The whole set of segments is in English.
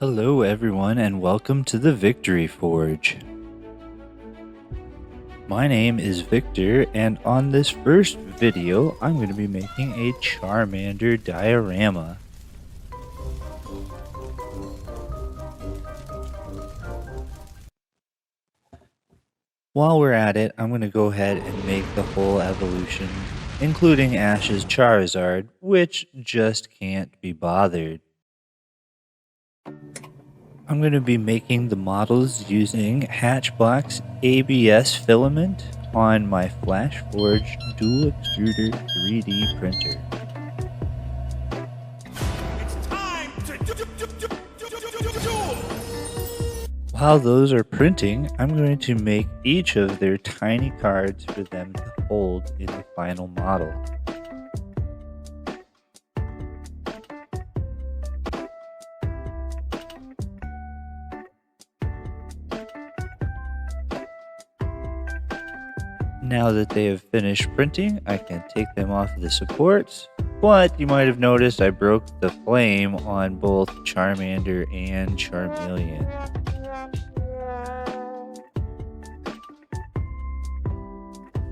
Hello everyone and welcome to the Victory Forge. My name is Victor and on this first video I'm going to be making a Charmander diorama. While we're at it, I'm going to go ahead and make the whole evolution, including Ash's Charizard, which just can't be bothered. I'm going to be making the models using Hatchbox ABS filament on my FlashForge dual extruder 3D printer. It's time to duel! While those are printing, I'm going to make each of their tiny cards for them to hold in the final model. Now that they have finished printing, I can take them off the supports, but you might have noticed I broke the flame on both Charmander and Charmeleon.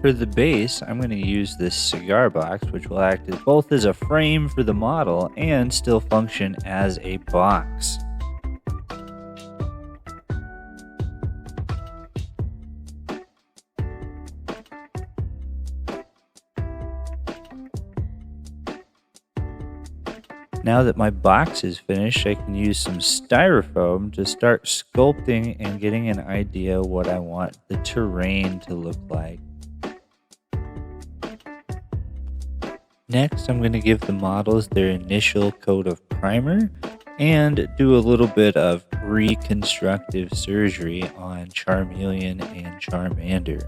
For the base, I'm going to use this cigar box, which will act as both as a frame for the model and still function as a box. Now that my box is finished, I can use some styrofoam to start sculpting and getting an idea what I want the terrain to look like. Next, I'm going to give the models their initial coat of primer and do a little bit of reconstructive surgery on Charmeleon and Charmander.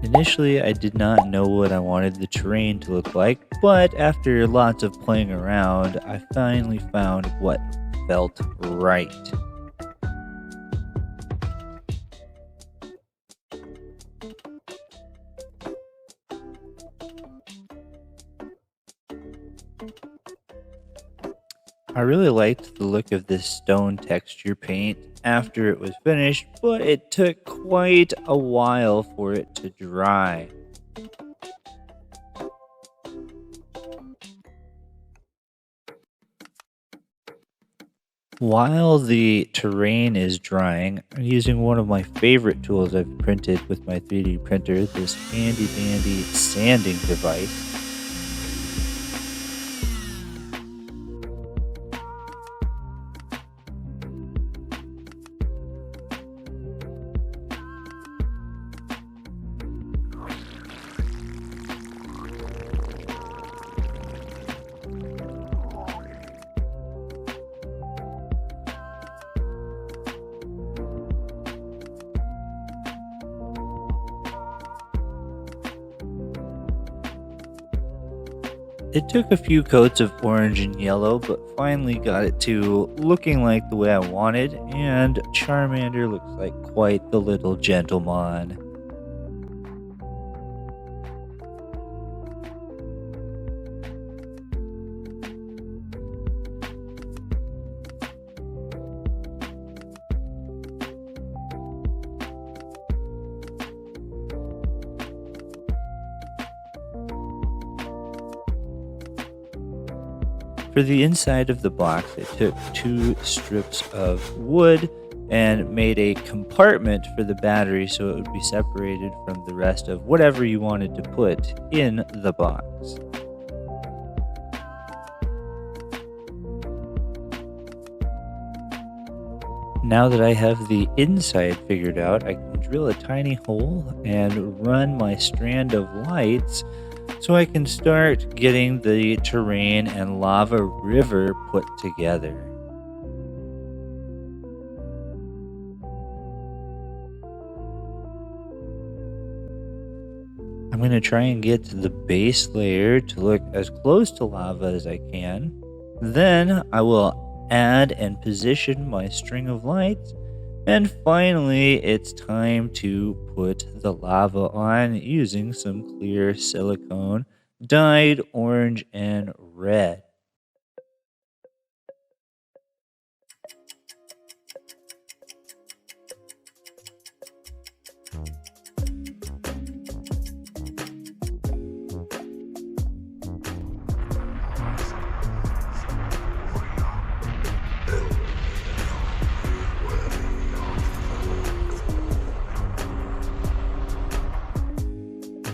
Initially, I did not know what I wanted the terrain to look like, but after lots of playing around, I finally found what felt right. I really liked the look of this stone texture paint after it was finished, but it took quite a while for it to dry. While the terrain is drying, I'm using one of my favorite tools I've printed with my 3D printer, this handy dandy sanding device. It took a few coats of orange and yellow, but finally got it to looking like the way I wanted, and Charmander looks like quite the little gentleman. For the inside of the box, I took 2 strips of wood and made a compartment for the battery so it would be separated from the rest of whatever you wanted to put in the box. Now that I have the inside figured out, I can drill a tiny hole and run my strand of lights so I can start getting the terrain and lava river put together. I'm going to try and get to the base layer to look as close to lava as I can. Then I will add and position my string of lights. And finally, it's time to put the lava on using some clear silicone dyed orange and red.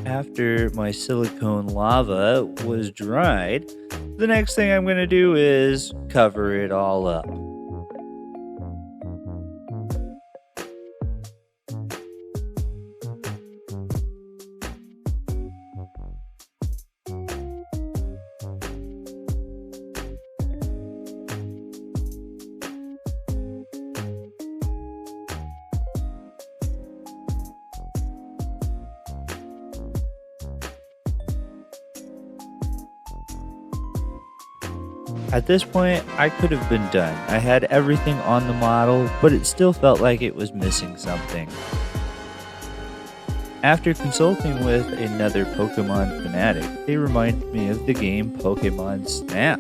After my silicone lava was dried, the next thing I'm going to do is cover it all up. At this point, I could have been done. I had everything on the model, but it still felt like it was missing something. After consulting with another Pokemon fanatic, they reminded me of the game Pokemon Snap.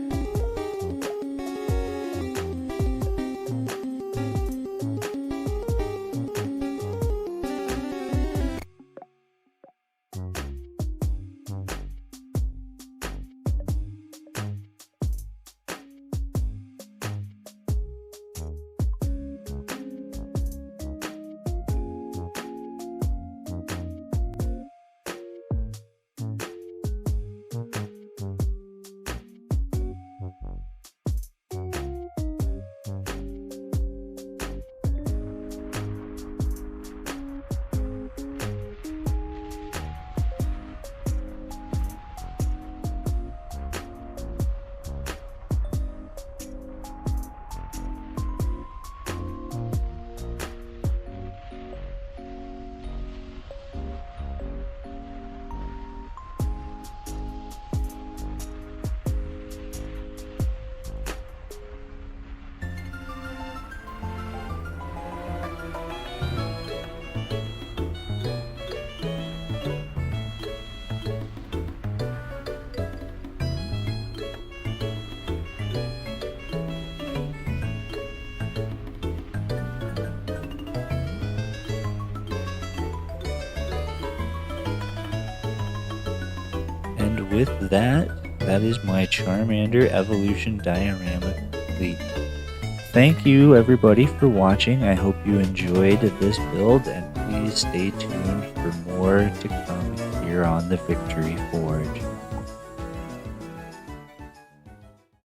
And with that, that is my Charmander evolution diorama complete. Thank you everybody for watching. I hope you enjoyed this build, and please stay tuned for more to come here on the Victory Forge.